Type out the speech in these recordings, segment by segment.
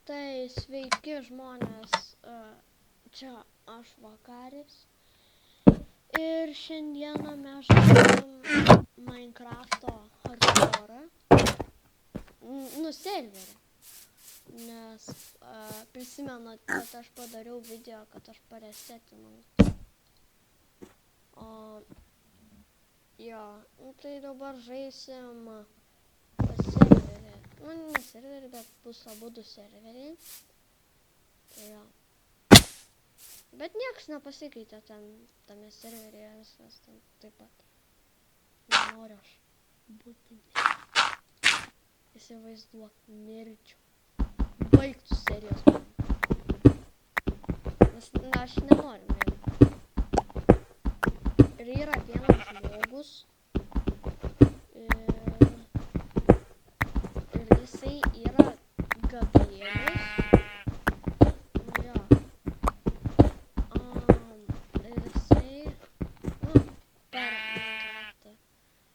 Tai sveiki žmonės, čia aš Vakaris ir šiandieną mes žaidžiam Minecrafto hardcore, serverį, nes prisimenat, kad aš padariau video, kad aš paresetinau. Tai dabar žaisim serverį, ne serverį, bet bus abudu serveriai. Jo. Bet nieks nepasikeitė tame serveryje, viskas ten taip pat. Nenoriu aš būti. Įsivaizduok, mirčiau. Baigtų serijos. Nes aš nenoriu mirti. Ir yra vienas žmogus. Ir jisai yra Gabrielius.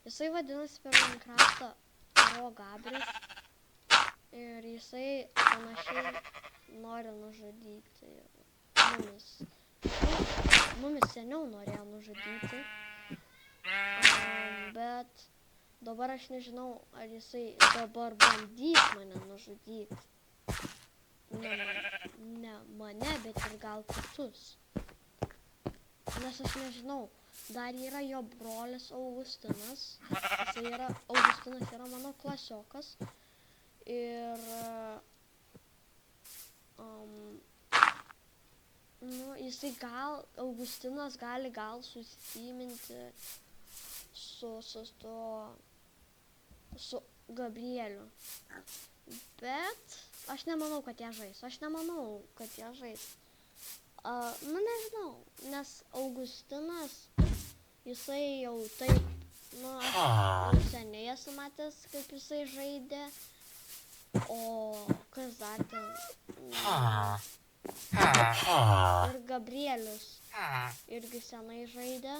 Jisai vadinasi per Minecraftą Gabris ir jisai panašiai nori nužudyti mumis seniau norėjo nužudyti, bet dabar aš nežinau, ar jisai dabar bandys mane nužudyti. Ne mane, bet ir gal kitus. Nes aš nežinau. Dar yra jo brolis Augustinas. Augustinas yra mano klasiokas. Ir Augustinas gali susitiminti su Gabrieliu. Bet aš nemanau, kad jie žais. Nežinau, nes Augustinas, jisai jau taip, aš jau seniai esu matęs, kaip jisai žaidė, o kas dar ten, ir Gabrielius irgi senai žaidė,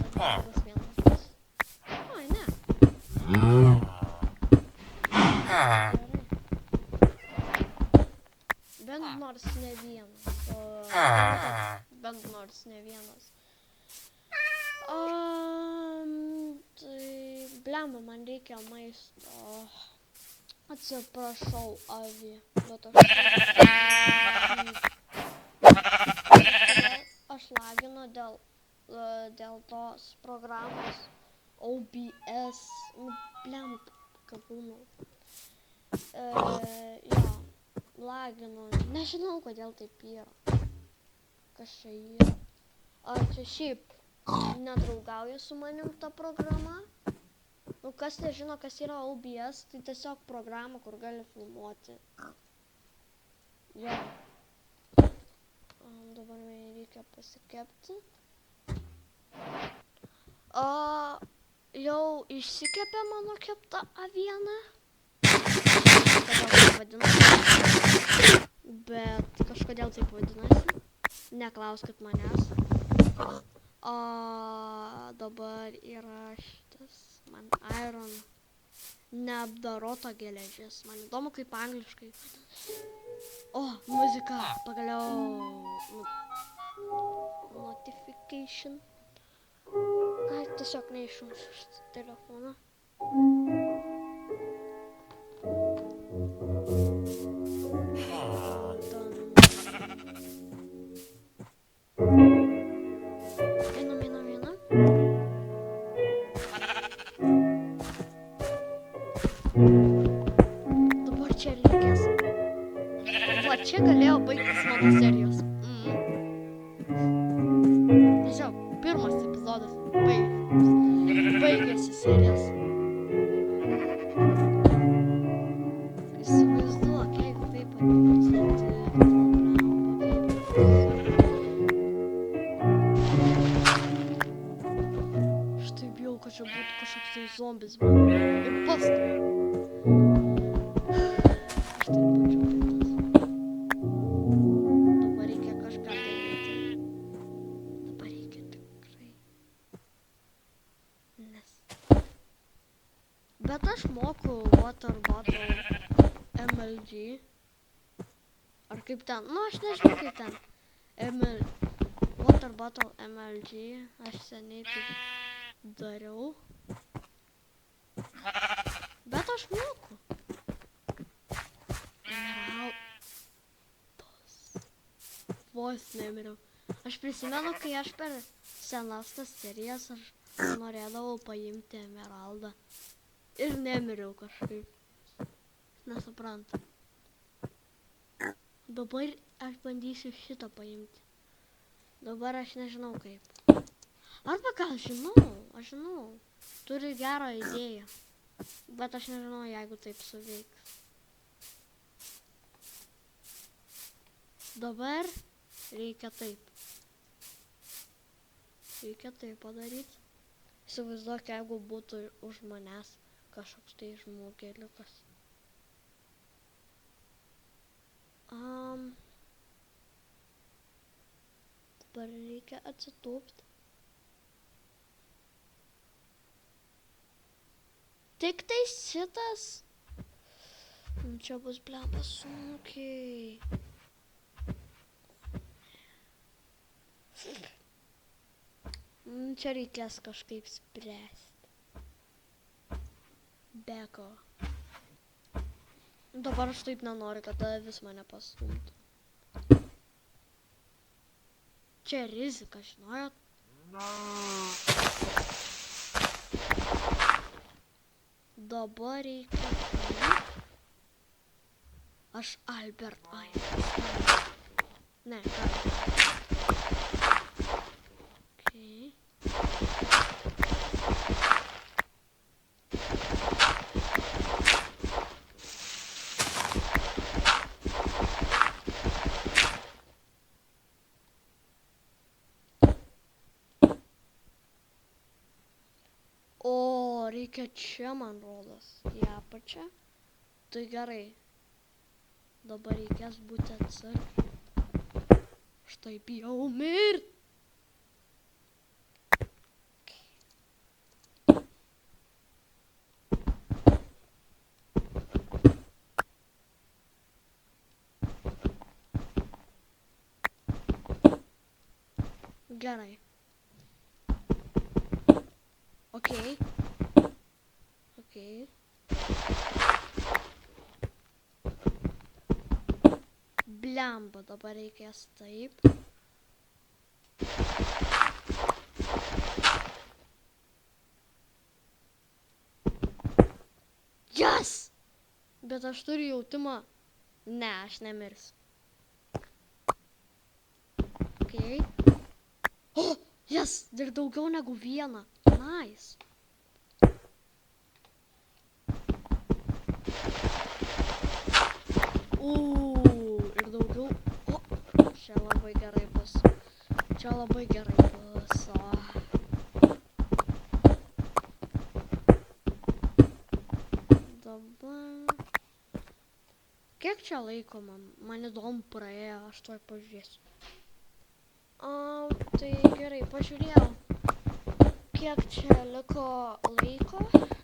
dabar vienas bus, oi ne. Bent nors ne vienas. Tai blemba, man reikia maisto. Atsiprašau, Avi, bet aš laginu dėl tos programos OBS. Blemba, kabūnu. Laginu, nežinau, kodėl taip yra. Kas čia yra? Ar čia šiaip nedraugauja su manim ta programa? Kas nežino, kas yra OBS, tai tiesiog programa, kur gali filmuoti. Jo. Dabar man reikia pasikepti. Jau išsikepė mano kepta aviena. Bet kažkodėl taip vadinasi. Neklauskit manęs. Dabar yra šitas man iron neapdorota geležis. Man įdomu, kaip angliškai. Muzika. Pagaliau. Notification. Tiesiog neišjungsiu šitą telefoną. Dabar čia reikės. Čia galėjo baigtis mano serijos. Tiesiog, pirmas epizodas baigėsi serijos. Įsivaizduok, jeigu taip atsitiko. Štai bijau, kad čia būtų kažkoks tai zombis. Ir pastumė. Aš taip pačiau. Dabar reikia MLG. Ar kaip ten, nu aš nežinau kaip ten. Water Bottle MLG, aš seniai tai dariau. Bet aš moku. Vos nemiriau. Aš prisimenu, kai aš per senas tas serijas aš norėdavau paimti emeraldą. Ir nemiriau kažkaip. Nesuprantu. Dabar aš bandysiu šitą paimti. Dabar aš nežinau kaip. Arba gal aš žinau. Turi gerą idėją. Bet aš nežinau, jeigu taip suveiks. Dabar reikia taip. Reikia taip padaryti. Įsivaizduok, jeigu būtų už manęs kažkoks tai žmogeliukas. Dabar reikia atsitūpti. Tik tai šitas. Čia bus blemba sunkiai. Čia reikės kažkaip spręsti. Beko. Dabar aš taip nenoriu, kad vis mane pastumtų. Čia rizika, žinojot? Dabar reikia... Aš Albert Einstein. Ne, okei. O, reikia čia, man rodos, į apačią. Tai gerai. Dabar reikės būti atsargiai. Štai bijau mirt. Gerai. Okei. Blemba, dabar reikės taip. Yes! Bet aš turiu jautimą. Ne, aš nemirsiu. Okei. Oh, yes! Ir daugiau negu vieną. Nice. Ir daugiau. O, čia labai gerai bus. Dabar... Kiek čia laiko man įdomu praėjo, aš tuoj pažiūrėsiu. Tai gerai, pažiūrėjau. Kiek čia liko laiko?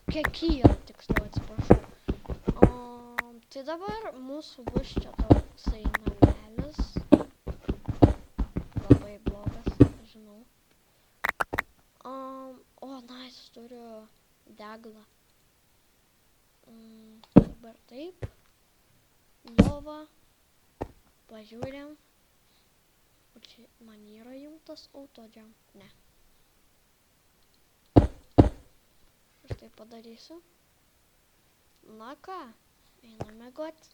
Kiek yra, tiksliau, atsiprašau. Tai dabar mūsų bus čia toksai namelis. Labai blogas, žinau. Nice, turiu deglą. Dabar taip. Lova. Pažiūrėm. O čia man yra jungtas autodžiam? Ne. Aš tai padarysiu. Na ką, einam miegoti.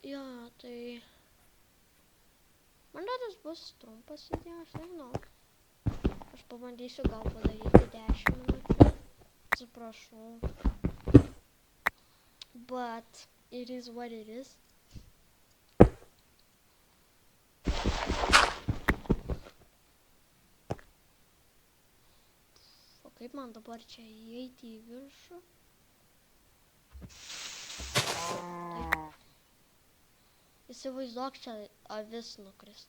Jo, tai... Man rodos bus trumpas video, aš nežinau. Aš pabandysiu gal padaryti 10 minučių. Atsiprašau. But it is what it is. O kaip man dabar čia įeiti į viršų? Taip. Įsivaizduok, čia avis nukris.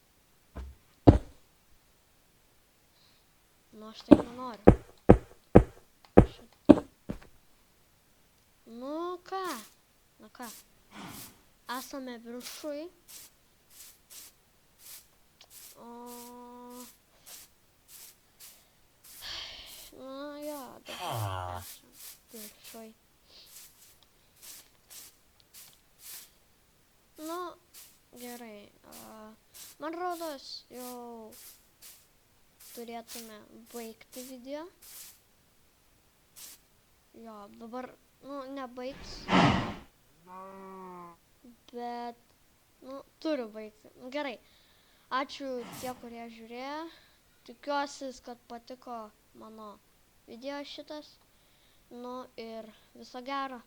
Nu, aš taip nenoriu. Nu ką? ką? Esame viršui. O... Na, jo, dabar esame viršui. Nu, gerai. Man rodos, jau turėtume baigti video. Jo, dabar, nu, nebaigs. Bet, nu, turiu baigti. Gerai. Ačiū tie, kurie žiūrėjo. Tikiuosi, kad patiko mano video šitas. Nu, ir viso gero.